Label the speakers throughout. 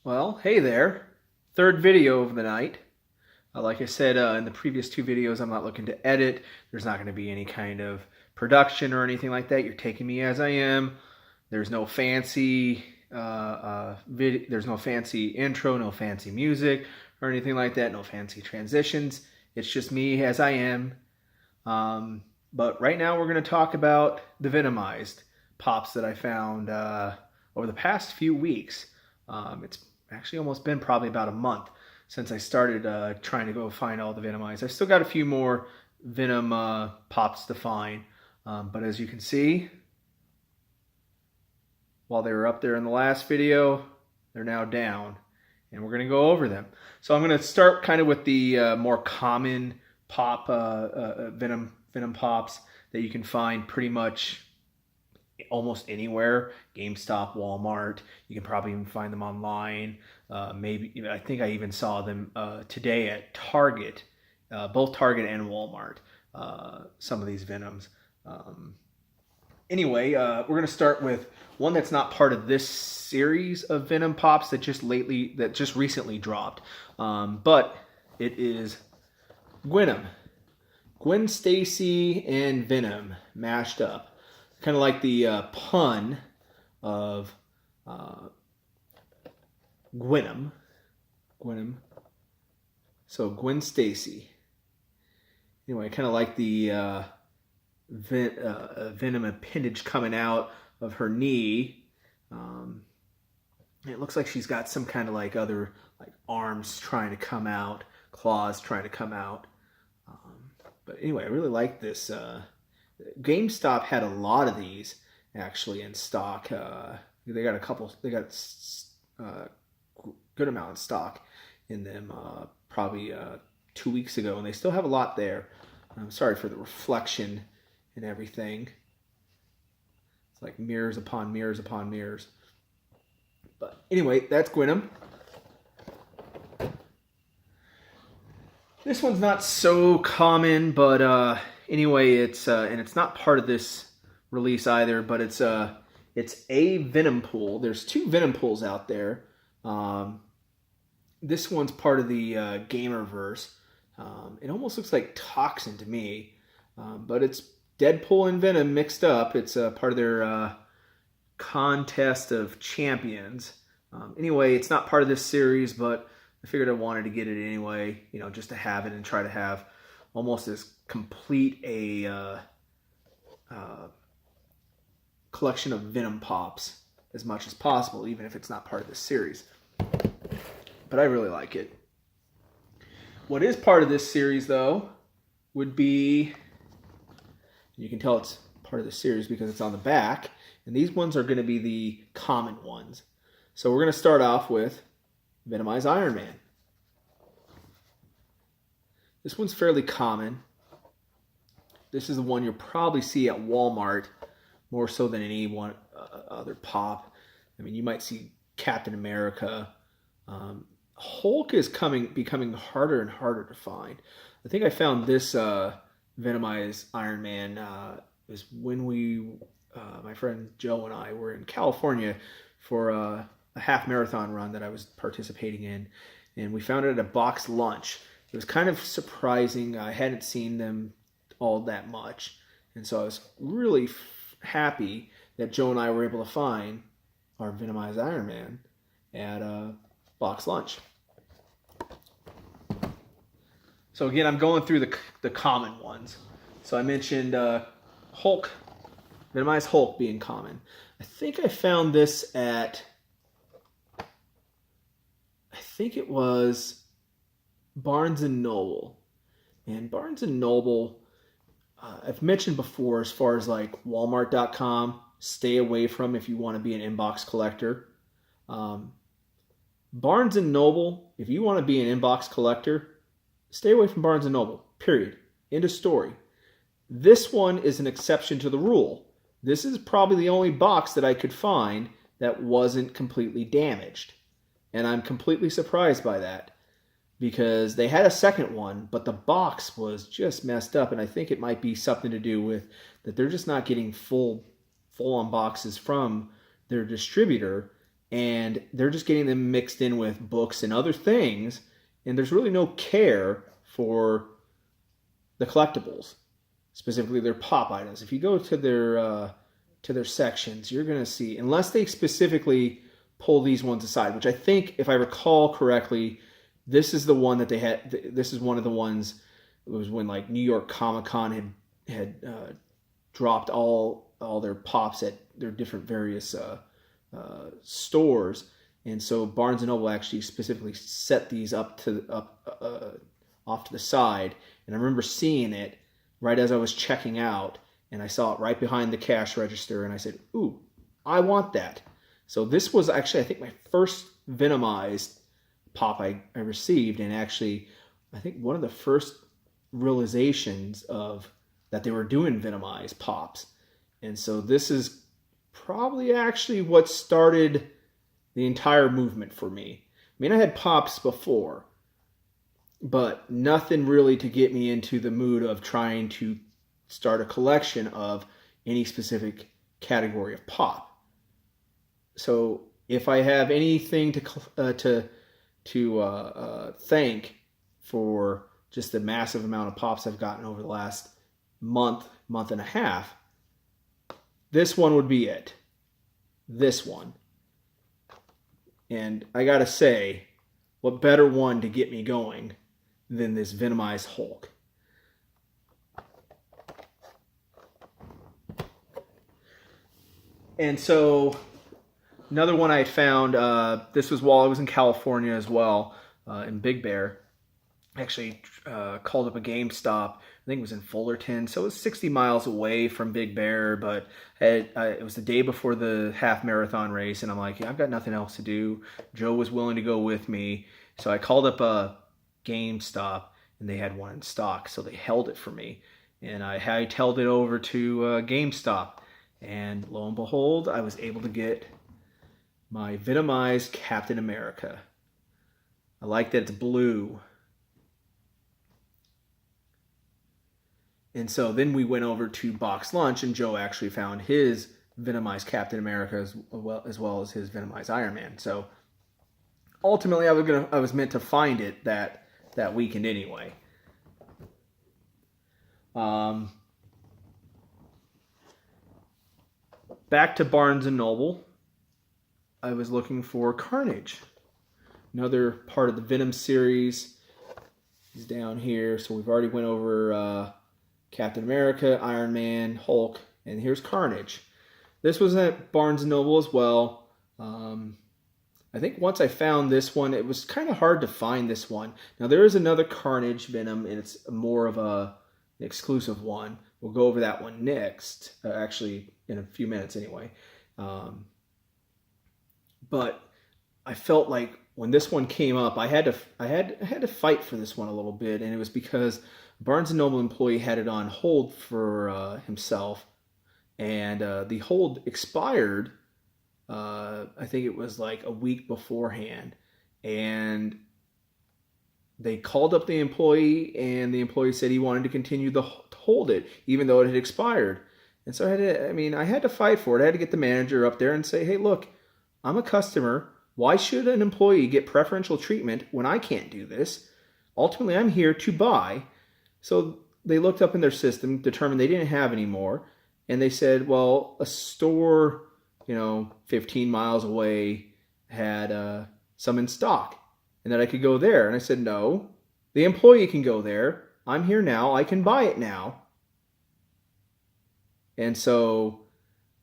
Speaker 1: Well, hey there. Third video of the night. Like I said in the previous two videos, I'm not looking to edit. There's not going to be any kind of production or anything like that. You're taking me as I am. There's no fancy there's no fancy intro, no fancy music or anything like that. No fancy transitions. It's just me as I am. But right now we're going to talk about the Venomized pops that I found over the past few weeks. It's actually almost been probably about a month since I started trying to go find all the Venomized. I've still got a few more Venom pops to find, but as you can see, while they were up there in the last video, they're now down, and we're going to go over them. So I'm going to start kind of with the more common pop Venom pops that you can find pretty much almost anywhere. GameStop, Walmart. You can probably even find them online. Maybe I think I even saw them today at Target, both Target and Walmart. Some of these Venoms. Anyway, we're going to start with one that's not part of this series of Venom pops that just recently dropped. But it is Venom. Gwen Stacy and Venom mashed up. Kind of like the pun of Venom. So Gwen Stacy. Anyway, kind of like the Venom appendage coming out of her knee. It looks like she's got some kind of like other like arms trying to come out, claws trying to come out. But anyway, I really like this. GameStop had a lot of these actually in stock. They got a couple. They got good amount in stock in them probably 2 weeks ago, and they still have a lot there. I'm sorry for the reflection and everything. It's like mirrors upon mirrors upon mirrors. But anyway, that's Venom. This one's not so common, but anyway, it's and it's not part of this release either. But it's a Venom pool. There's two Venom pools out there. This one's part of the Gamerverse. It almost looks like Toxin to me, but it's Deadpool and Venom mixed up. It's part of their contest of champions. Anyway, it's not part of this series, but I figured I wanted to get it anyway, you know, just to have it and try to have almost as complete a collection of Venom pops as much as possible, even if it's not part of this series. But I really like it. What is part of this series, though, would be, you can tell it's part of the series because it's on the back, and these ones are going to be the common ones. So we're going to start off with Venomized Iron Man. This one's fairly common. This is the one you'll probably see at Walmart more so than any one other pop. I mean, you might see Captain America. Hulk is becoming harder and harder to find. I think I found this Venomized Iron Man is when my friend Joe and I were in California for a half marathon run that I was participating in, and we found it at a box lunch. It was kind of surprising. I hadn't seen them all that much, and so I was really happy that Joe and I were able to find our Venomized Iron Man at a box lunch. So again, I'm going through the common ones. So I mentioned Hulk, Venomized Hulk being common. I think I found this at, I think it was Barnes & Noble. And Barnes & Noble, I've mentioned before, as far as like Walmart.com, stay away from if you want to be an inbox collector. Barnes & Noble, if you want to be an inbox collector, stay away from Barnes & Noble, period. End of story. This one is an exception to the rule. This is probably the only box that I could find that wasn't completely damaged. And I'm completely surprised by that, because they had a second one, but the box was just messed up, and I think it might be something to do with that they're just not getting full-on boxes from their distributor, and they're just getting them mixed in with books and other things, and there's really no care for the collectibles, specifically their pop items. If you go to their sections, you're going to see, unless they specifically pull these ones aside, which I think, if I recall correctly, this is the one that they had. This is one of the ones. It was when like New York Comic Con had dropped all their pops at their different various stores, and so Barnes and Noble actually specifically set these off to the side. And I remember seeing it right as I was checking out, and I saw it right behind the cash register, and I said, "Ooh, I want that." So this was actually, I think, my first Venomized pop I received, and actually, I think one of the first realizations of that they were doing Venomized pops. And so this is probably actually what started the entire movement for me. I mean, I had pops before, but nothing really to get me into the mood of trying to start a collection of any specific category of pop. So if I have anything to thank for just the massive amount of pops I've gotten over the last month and a half, this one would be it. This one. And I gotta say, what better one to get me going than this Venomized Hulk? And so, another one I found, this was while I was in California as well, in Big Bear. Actually called up a GameStop. I think it was in Fullerton, so it was 60 miles away from Big Bear, but it was the day before the half marathon race, and I'm like, yeah, I've got nothing else to do. Joe was willing to go with me, so I called up a GameStop, and they had one in stock, so they held it for me, and I hightailed it over to GameStop, and lo and behold, I was able to get my Venomized Captain America. I like that it's blue. And so then we went over to Box Lunch, and Joe actually found his Venomized Captain America as well as his Venomized Iron Man. So ultimately, I was meant to find it that weekend anyway. Back to Barnes and Noble, I was looking for Carnage, another part of the Venom series. He's down here, so we've already went over Captain America, Iron Man, Hulk, and here's Carnage. This was at Barnes & Noble as well. I think once I found this one, it was kind of hard to find this one. Now, there is another Carnage Venom, and it's more of an exclusive one. We'll go over that one next, actually in a few minutes anyway. But I felt like when this one came up, I had to fight for this one a little bit, and it was because Barnes & Noble employee had it on hold for himself, and the hold expired, I think it was like a week beforehand, and they called up the employee, and the employee said he wanted to continue to hold it, even though it had expired. And so I had to fight for it. I had to get the manager up there and say, hey, look, I'm a customer. Why should an employee get preferential treatment when I can't do this? Ultimately, I'm here to buy. So they looked up in their system, determined they didn't have any more, and they said, well, a store, 15 miles away had some in stock, and that I could go there. And I said, no, the employee can go there. I'm here now. I can buy it now. And so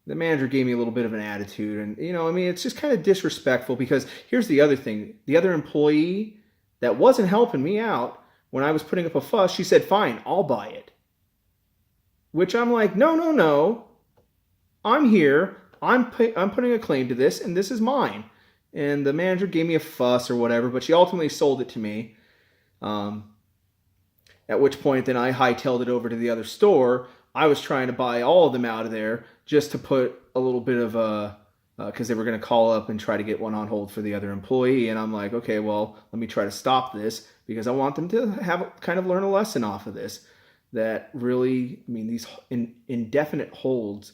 Speaker 1: the manager gave me a little bit of an attitude, and it's just kind of disrespectful, because here's the other thing. The other employee that wasn't helping me out, when I was putting up a fuss, she said, fine, I'll buy it. Which I'm like, no. I'm here. I'm putting a claim to this, and this is mine. And the manager gave me a fuss or whatever, but she ultimately sold it to me. At which point, then I hightailed it over to the other store. I was trying to buy all of them out of there just to put a little bit of because they were going to call up and try to get one on hold for the other employee. And I'm like, okay, well, let me try to stop this, because I want them to kind of learn a lesson off of this. That really, these indefinite holds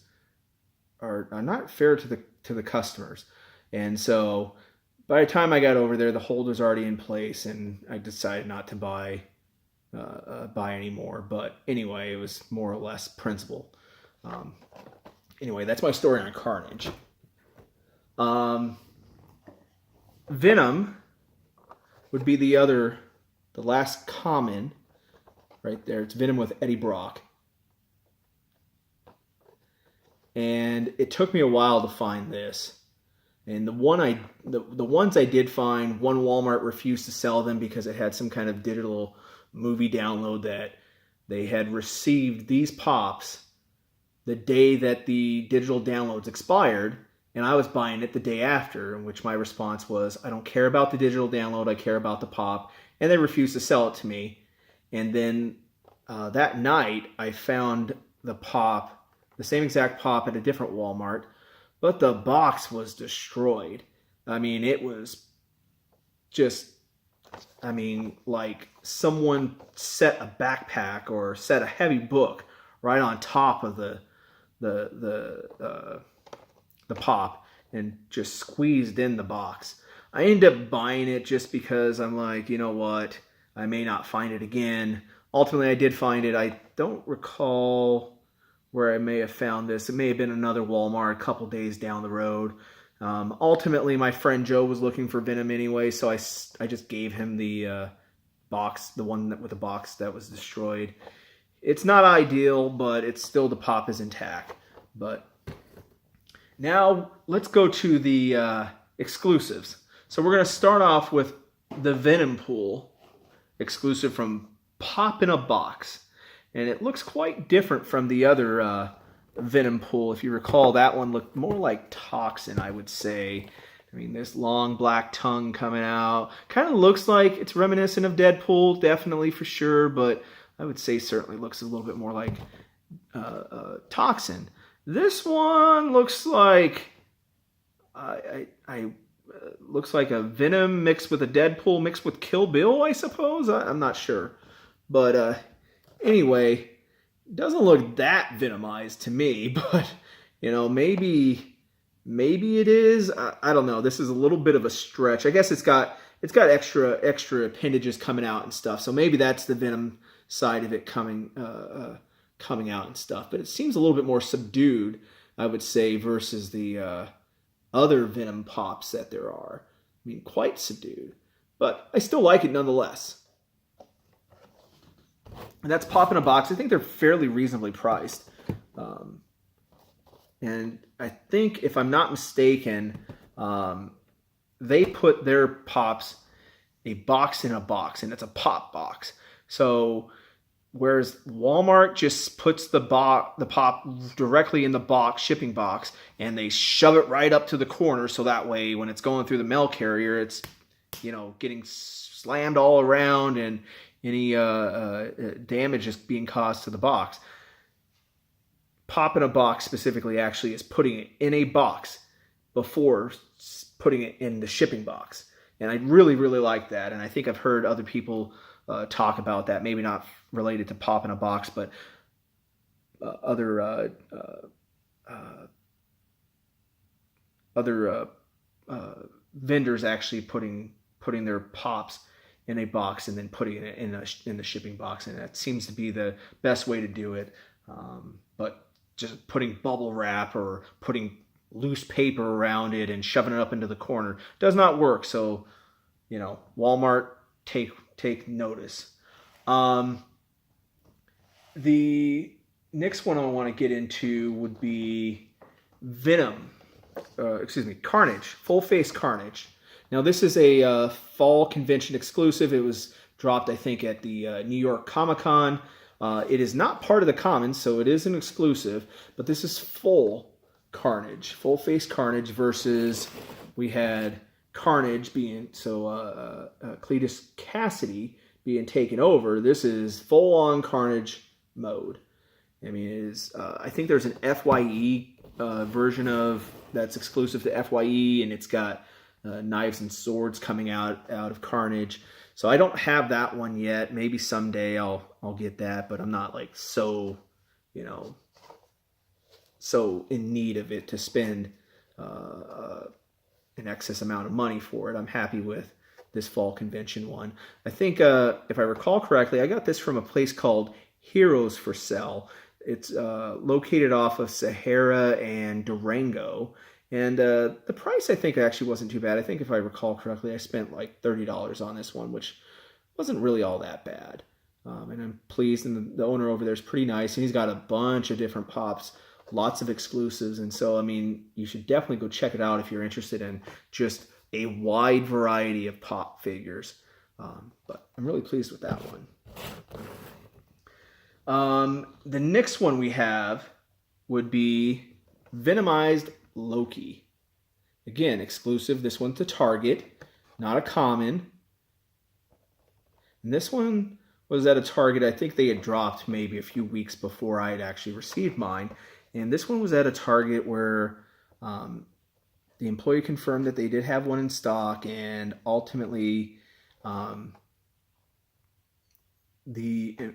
Speaker 1: are not fair to the customers. And so by the time I got over there, the hold was already in place, and I decided not to buy anymore. But anyway, it was more or less principle. Um, anyway, that's my story on Carnage. Venom would be the last common right there. It's Venom with Eddie Brock. And it took me a while to find this. And the ones I did find, one Walmart refused to sell them because it had some kind of digital movie download that they had received these pops the day that the digital downloads expired, and I was buying it the day after, in which my response was, I don't care about the digital download, I care about the pop, and they refused to sell it to me. And then that night, I found the pop, the same exact pop at a different Walmart, but the box was destroyed. I mean, it was just, I mean, like someone set a backpack or set a heavy book right on top of the pop and just squeezed in the box. I ended up buying it just because I'm like, you know what, I may not find it again. Ultimately, I did find it. I don't recall where I may have found this. It may have been another Walmart a couple days down the road. Ultimately, my friend Joe was looking for Venom anyway, so I just gave him the box, the one with the box that was destroyed. It's not ideal, but it's still, the pop is intact. But now let's go to the exclusives. So we're going to start off with the Venom Pool exclusive from Pop in a Box. And it looks quite different from the other Venom Pool. If you recall, that one looked more like Toxin, I would say. I mean, this long black tongue coming out. Kind of looks like it's reminiscent of Deadpool, definitely for sure. But I would say certainly looks a little bit more like Toxin. This one looks like looks like a Venom mixed with a Deadpool mixed with Kill Bill, I suppose. I'm not sure, but anyway, doesn't look that venomized to me. But you know, maybe it is. I don't know. This is a little bit of a stretch. I guess it's got extra appendages coming out and stuff. So maybe that's the Venom side of it coming out and stuff. But it seems a little bit more subdued, I would say, versus the other Venom pops that there are. I mean, quite subdued. But I still like it nonetheless. And that's Pop in a Box. I think they're fairly reasonably priced. And I think, if I'm not mistaken, they put their pops a box in a box, and it's a pop box. So whereas Walmart just puts the pop directly in the box, shipping box, and they shove it right up to the corner, so that way when it's going through the mail carrier, it's, you know, getting slammed all around and any damage is being caused to the box. Pop in a Box specifically actually is putting it in a box before putting it in the shipping box. And I really, really like that. And I think I've heard other people talk about that, maybe not related to Pop in a Box, but other vendors actually putting their pops in a box and then putting it in the shipping box, and that seems to be the best way to do it. But just putting bubble wrap or putting loose paper around it and shoving it up into the corner does not work. So, you know, Walmart, take notice. The next one I want to get into would be Carnage, Full Face Carnage. Now, this is a fall convention exclusive. It was dropped, I think, at the New York Comic-Con. It is not part of the Commons, so it is an exclusive, but this is Full Carnage, Full Face Carnage versus, we had Carnage being, so Cletus Cassidy being taken over. This is full-on Carnage mode. I mean, it is, I think there's an FYE version of that's exclusive to FYE, and it's got knives and swords coming out of Carnage. So I don't have that one yet. Maybe someday I'll get that, but I'm not like so in need of it to spend an excess amount of money for it. I'm happy with this fall convention one. I think, if I recall correctly, I got this from a place called Heroes for Sale. It's located off of Sahara and Durango. And the price, I think, actually wasn't too bad. I think if I recall correctly, I spent like $30 on this one, which wasn't really all that bad. And I'm pleased, and the owner over there is pretty nice, and he's got a bunch of different pops, lots of exclusives. And so, I mean, you should definitely go check it out if you're interested in just a wide variety of pop figures. But I'm really pleased with that one. The next one we have would be Venomized Loki. Again, exclusive. This one's to Target, not a common. And this one was at a Target. I think they had dropped maybe a few weeks before I had actually received mine. And this one was at a Target where the employee confirmed that they did have one in stock, and ultimately an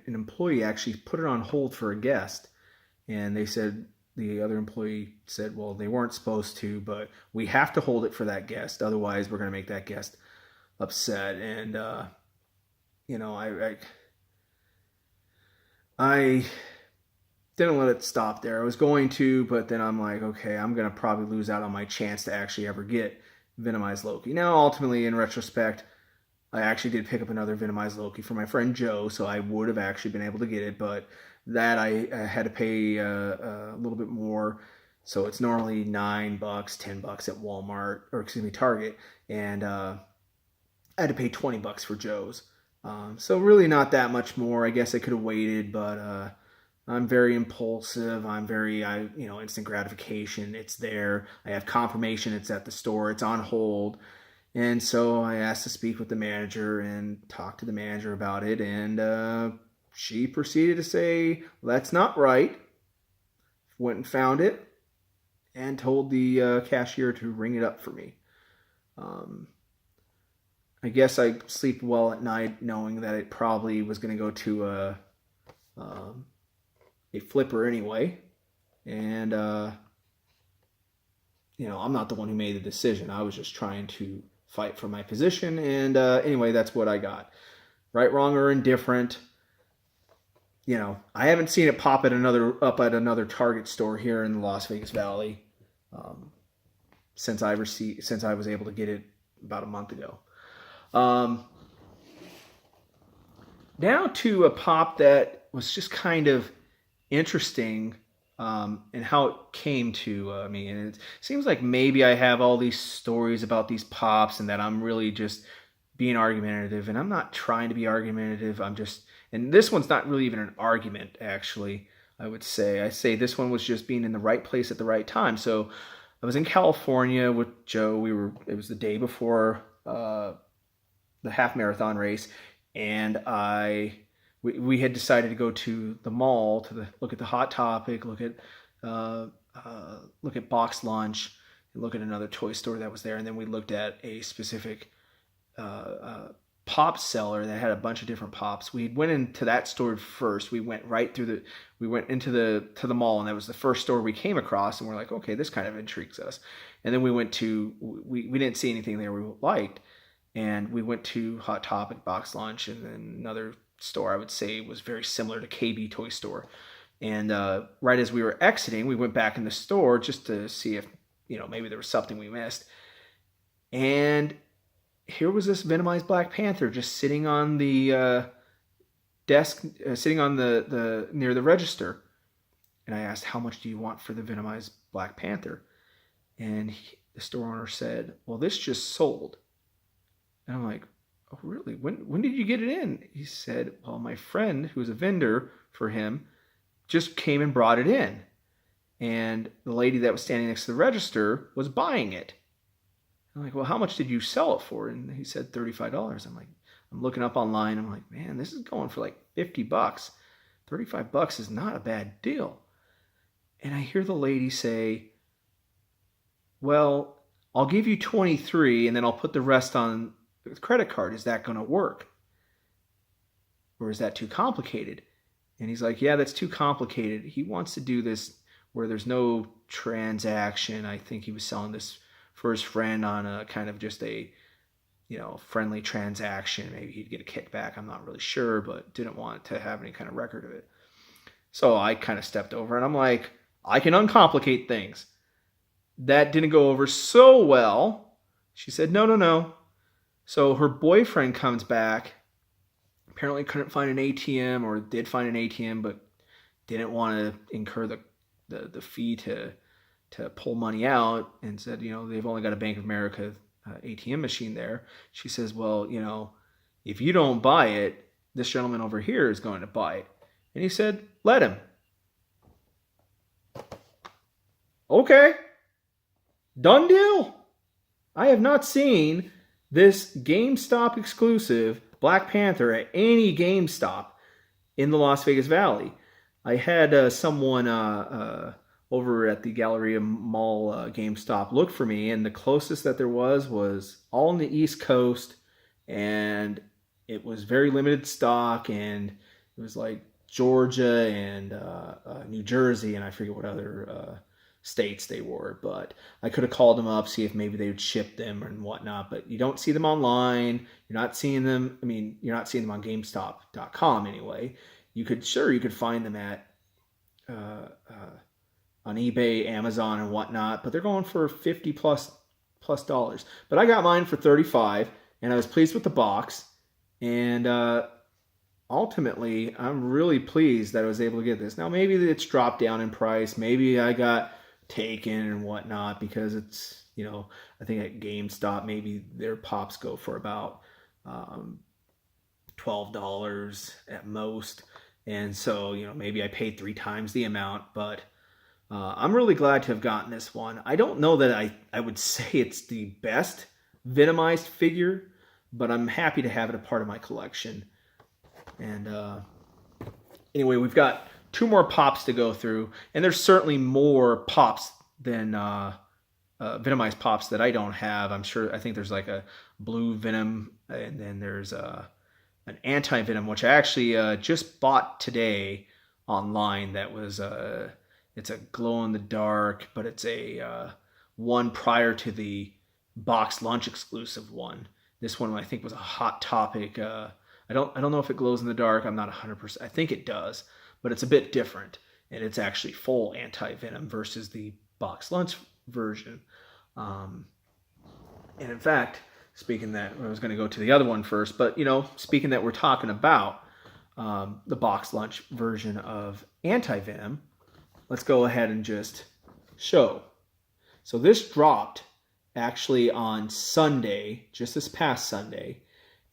Speaker 1: employee actually put it on hold for a guest. And they said, the other employee said, well, they weren't supposed to, but we have to hold it for that guest. Otherwise, we're going to make that guest upset. And, I didn't let it stop there. I was going to, but then I'm like, okay, I'm going to probably lose out on my chance to actually ever get Venomized Loki. Now, ultimately, in retrospect, I actually did pick up another Venomized Loki for my friend Joe, so I would have actually been able to get it, but that I had to pay a little bit more. So it's normally $9, $10 at Walmart, or excuse me, Target, and I had to pay $20 for Joe's. So really not that much more. I guess I could have waited, but I'm very impulsive. I'm very, instant gratification. It's there. I have confirmation it's at the store. It's on hold. And so I asked to speak with the manager and talk to the manager about it. And she proceeded to say, well, that's not right. Went and found it and told the cashier to ring it up for me. I guess I sleep well at night knowing that it probably was going to go to a flipper anyway. And, I'm not the one who made the decision. I was just trying to fight for my position. And anyway, that's what I got. Right, wrong, or indifferent. I haven't seen it pop at another Target store here in the Las Vegas Valley since I was able to get it about a month ago. Now to a pop that was just kind of interesting and how it came to me. And it seems like maybe I have all these stories about these pops and that I'm really just being argumentative. And I'm not trying to be argumentative. And this one's not really even an argument, actually, I would say. I say this one was just being in the right place at the right time. So I was in California with Joe. It was the day before the half marathon race, and we had decided to go to the mall to look at the Hot Topic, look at Box Lunch, and look at another toy store that was there, and then we looked at a specific pop seller that had a bunch of different pops. We went into that store first. We went into the mall, and that was the first store we came across, and we're like, okay, this kind of intrigues us. And then we went to we didn't see anything there we liked. And we went to Hot Topic, Box Lunch, and then another store I would say was very similar to KB Toy Store. And right as we were exiting, we went back in the store just to see if, maybe there was something we missed. And here was this Venomized Black Panther just sitting on the desk, sitting on the near the register. And I asked, how much do you want for the Venomized Black Panther? And the store owner said, well, this just sold. And I'm like, oh, really? When did you get it in? He said, well, my friend, who was a vendor for him, just came and brought it in. And the lady that was standing next to the register was buying it. I'm like, well, how much did you sell it for? And he said $35. I'm looking up online. I'm like, man, this is going for like $50. $35 is not a bad deal. And I hear the lady say, well, I'll give you 23 and then I'll put the rest on the credit card. Is that going to work? Or is that too complicated? And he's like, yeah, that's too complicated. He wants to do this where there's no transaction. I think he was selling this for his friend on a kind of just a, friendly transaction. Maybe he'd get a kickback. I'm not really sure, but didn't want to have any kind of record of it. So I kind of stepped over and I'm like, I can uncomplicate things. That didn't go over so well. She said, no, no, no. So her boyfriend comes back, apparently couldn't find an ATM, or did find an ATM, but didn't want to incur the fee to pull money out, and said, they've only got a Bank of America ATM machine there. She says, well, if you don't buy it, this gentleman over here is going to buy it. And he said, let him. Okay. Done deal. I have not seen this GameStop exclusive Black Panther at any GameStop in the Las Vegas Valley. I had someone over at the Galleria Mall GameStop look for me, and the closest that there was all on the East Coast, and it was very limited stock, and it was like Georgia and New Jersey, and I forget what other states they were, but I could have called them up, see if maybe they would ship them and whatnot, but you don't see them online. You're not seeing them. I mean, you're not seeing them on GameStop.com anyway. You could find them at on eBay, Amazon, and whatnot, but they're going for $50 plus dollars. But I got mine for $35, and I was pleased with the box, and ultimately, I'm really pleased that I was able to get this. Now, maybe it's dropped down in price. Maybe I got taken and whatnot, because it's, I think at GameStop, maybe their pops go for about $12 at most. And so, maybe I paid 3 times the amount, but I'm really glad to have gotten this one. I don't know that I would say it's the best Venomized figure, but I'm happy to have it a part of my collection. And anyway, we've got 2 more pops to go through, and there's certainly more pops than Venomized pops that I don't have. I think there's like a blue Venom, and then there's an anti-Venom, which I actually just bought today online. That was it's a glow-in-the-dark, but it's a one prior to the box lunch exclusive one. This one I think was a Hot Topic. I don't know if it glows in the dark. I'm not 100%. I think it does, but it's a bit different, and it's actually full anti-Venom versus the box lunch version. And in fact, speaking that, I was going to go to the other one first, but speaking that we're talking about the box lunch version of anti-Venom, let's go ahead and just show. So this dropped actually on Sunday, just this past Sunday,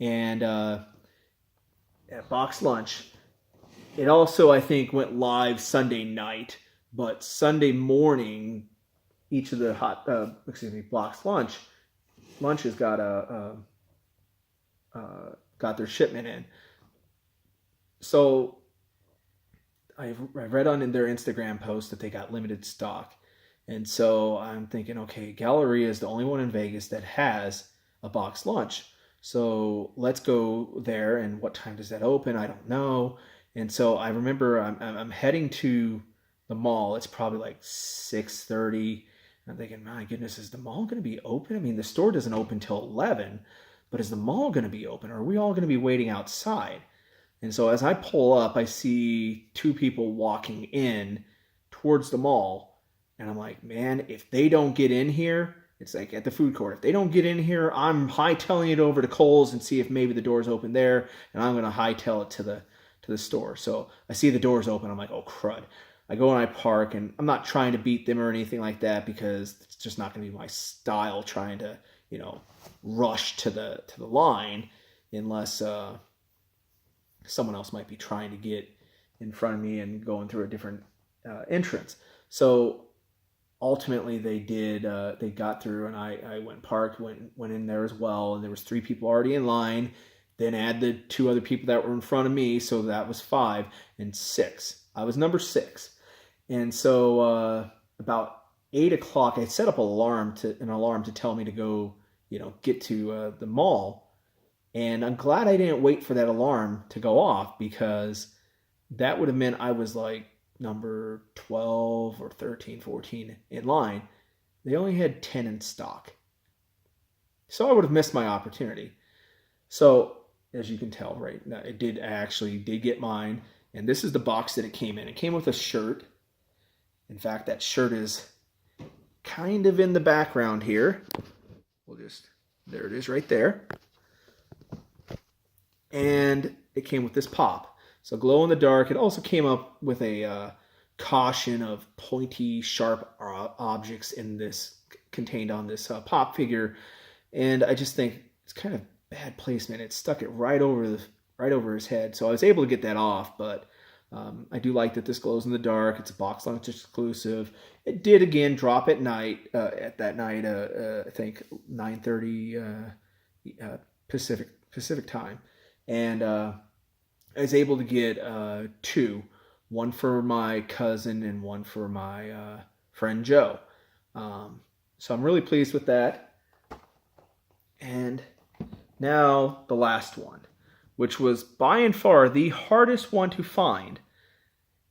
Speaker 1: and at Box Lunch. It also, I think, went live Sunday night, but Sunday morning, each of the Box Lunches got got their shipment in. So I read on their Instagram post that they got limited stock, and so I'm thinking, okay, Galleria is the only one in Vegas that has a Box Lunch. So let's go there. And what time does that open? I don't know. And so I remember I'm heading to the mall. It's probably like 6:30. I'm thinking, my goodness, is the mall going to be open? I mean, the store doesn't open till 11, but is the mall going to be open? Or are we all going to be waiting outside? And so as I pull up, I see 2 people walking in towards the mall. And I'm like, man, if they don't get in here, it's like at the food court. If they don't get in here, I'm hightailing it over to Kohl's and see if maybe the door's open there, and I'm going to hightail it to the store. So I see the doors open. I'm like, oh, crud. I go and I park, and I'm not trying to beat them or anything like that, because it's just not going to be my style trying to, rush to the line, unless someone else might be trying to get in front of me and going through a different entrance. So ultimately they did, they got through, and I went parked, went in there as well, and there was 3 people already in line. Then add the 2 other people that were in front of me, so that was 5 and 6. I was number 6. And so about 8 o'clock, I set up an alarm to tell me to go, get to the mall. And I'm glad I didn't wait for that alarm to go off, because that would have meant I was like number 12 or 13, 14 in line. they only had 10 in stock. So I would have missed my opportunity. So as you can tell, right, I actually did get mine. And this is the box that it came in. It came with a shirt. In fact, that shirt is kind of in the background here. There it is right there. And it came with this pop. So glow in the dark. It also came up with a caution of pointy, sharp objects contained on this pop figure. And I just think it's kind of bad placement. It stuck it right over his head. So I was able to get that off, but I do like that this glows in the dark. It's a box launch exclusive. It did again drop at night. I think 9:30 Pacific time, and I was able to get two, one for my cousin and one for my friend Joe. So I'm really pleased with that. And now the last one, which was by and far the hardest one to find.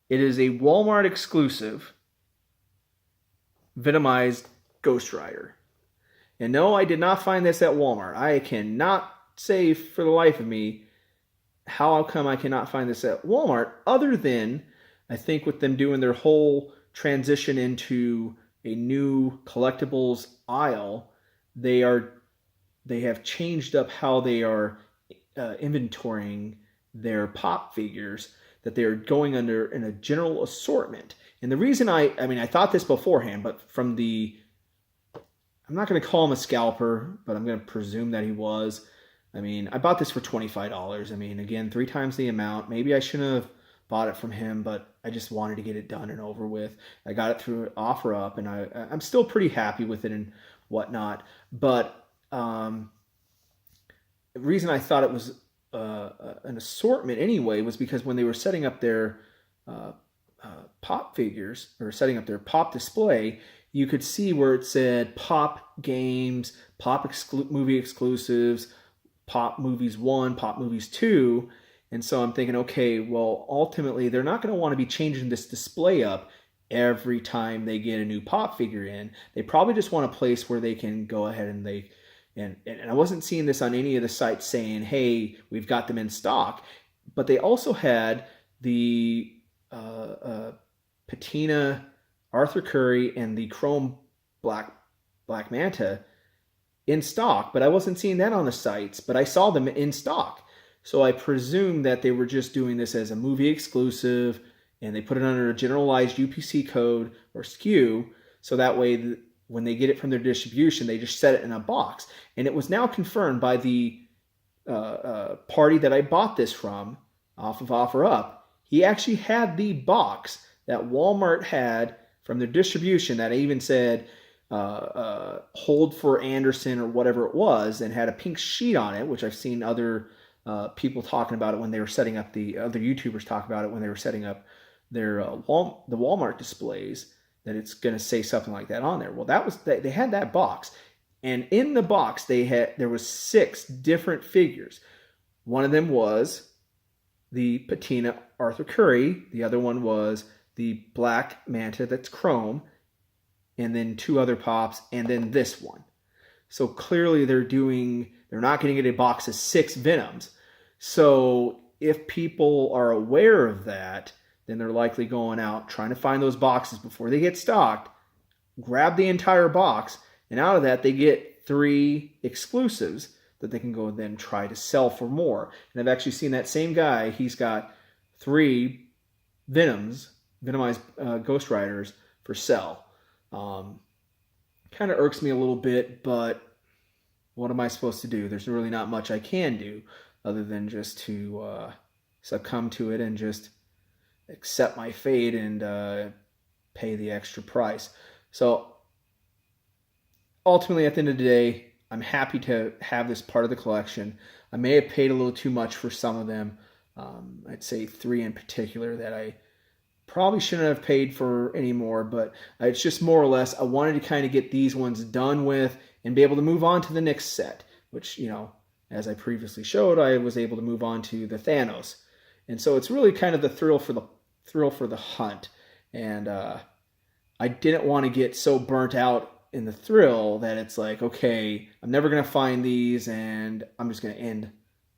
Speaker 1: It is a Walmart exclusive Venomized Ghost Rider. And no, I did not find this at Walmart. I cannot say for the life of me how come I cannot find this at Walmart, other than I think with them doing their whole transition into a new collectibles aisle, they have changed up how they are inventorying their pop figures, that they're going under in a general assortment. And the reason I thought this beforehand, but I'm not going to call him a scalper, but I'm going to presume that he was. I bought this for $25. Again, 3 times the amount. Maybe I shouldn't have bought it from him, but I just wanted to get it done and over with. I got it through OfferUp, and I'm still pretty happy with it and whatnot. But the reason I thought it was an assortment anyway was because when they were setting up their pop figures, or setting up their pop display, you could see where it said pop games, movie exclusives, pop movies 1, pop movies 2. And so I'm thinking, okay, well, ultimately they're not going to want to be changing this display up every time they get a new pop figure in. They probably just want a place where they can go ahead and I wasn't seeing this on any of the sites saying, hey, we've got them in stock. But they also had the patina Arthur Curry and the chrome Black Manta in stock. But I wasn't seeing that on the sites, but I saw them in stock. So I presume that they were just doing this as a movie exclusive, and they put it under a generalized UPC code or SKU, so that way when they get it from their distribution, they just set it in a box. And it was now confirmed by the party that I bought this from off of OfferUp. He actually had the box that Walmart had from their distribution that even said hold for Anderson or whatever it was, and had a pink sheet on it, which I've seen other people talking about it when they were setting up, the other YouTubers talk about it when they were setting up their the Walmart displays, that it's going to say something like that on there. Well, they had that box, and in the box there was 6 different figures. One of them was the patina Arthur Curry. The other one was the Black Manta that's chrome, and then 2 other pops, and then this one. So clearly they're not going to get a box of 6 Venoms. So if people are aware of that, then they're likely going out trying to find those boxes before they get stocked, grab the entire box, and out of that they get 3 exclusives that they can go and then try to sell for more. And I've actually seen that same guy. He's got 3 Venomized Ghost Riders for sale. Kind of irks me a little bit, but what am I supposed to do? There's really not much I can do other than just to succumb to it and just accept my fate and pay the extra price. So ultimately, at the end of the day, I'm happy to have this part of the collection. I may have paid a little too much for some of them. I'd say 3 in particular that I probably shouldn't have paid for anymore, but it's just more or less I wanted to kind of get these ones done with and be able to move on to the next set, which, as I previously showed, I was able to move on to the Thanos. And so it's really kind of the thrill for the hunt. And I didn't want to get so burnt out in the thrill that it's like, okay, I'm never going to find these and I'm just going to end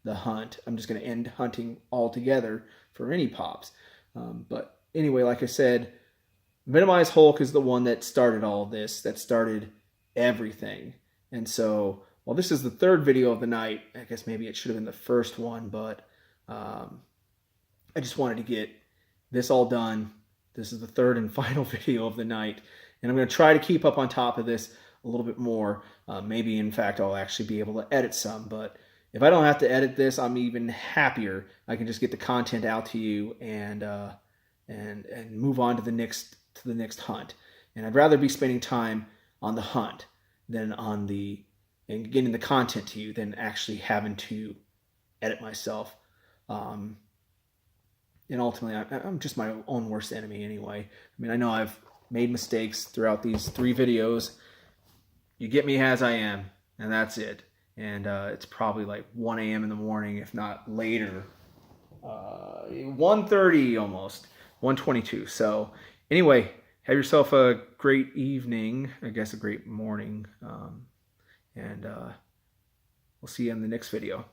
Speaker 1: the hunt. I'm just going to end hunting altogether for any pops. But anyway, like I said, Venomized Hulk is the one that started all this, that started everything. And so, well, this is the third video of the night. I guess maybe it should have been the first one, but I just wanted to get this all done. This is the third and final video of the night. And I'm going to try to keep up on top of this a little bit more. Maybe, in fact, I'll actually be able to edit some. But if I don't have to edit this, I'm even happier. I can just get the content out to you and move on to the next hunt. And I'd rather be spending time on the hunt than on and getting the content to you than actually having to edit myself. And ultimately, I'm just my own worst enemy anyway. I mean, I know I've made mistakes throughout these 3 videos. You get me as I am, and that's it. And it's probably like 1 a.m. in the morning, if not later. 1:30 almost, 1:22. So anyway, have yourself a great evening, I guess a great morning, and we'll see you in the next video.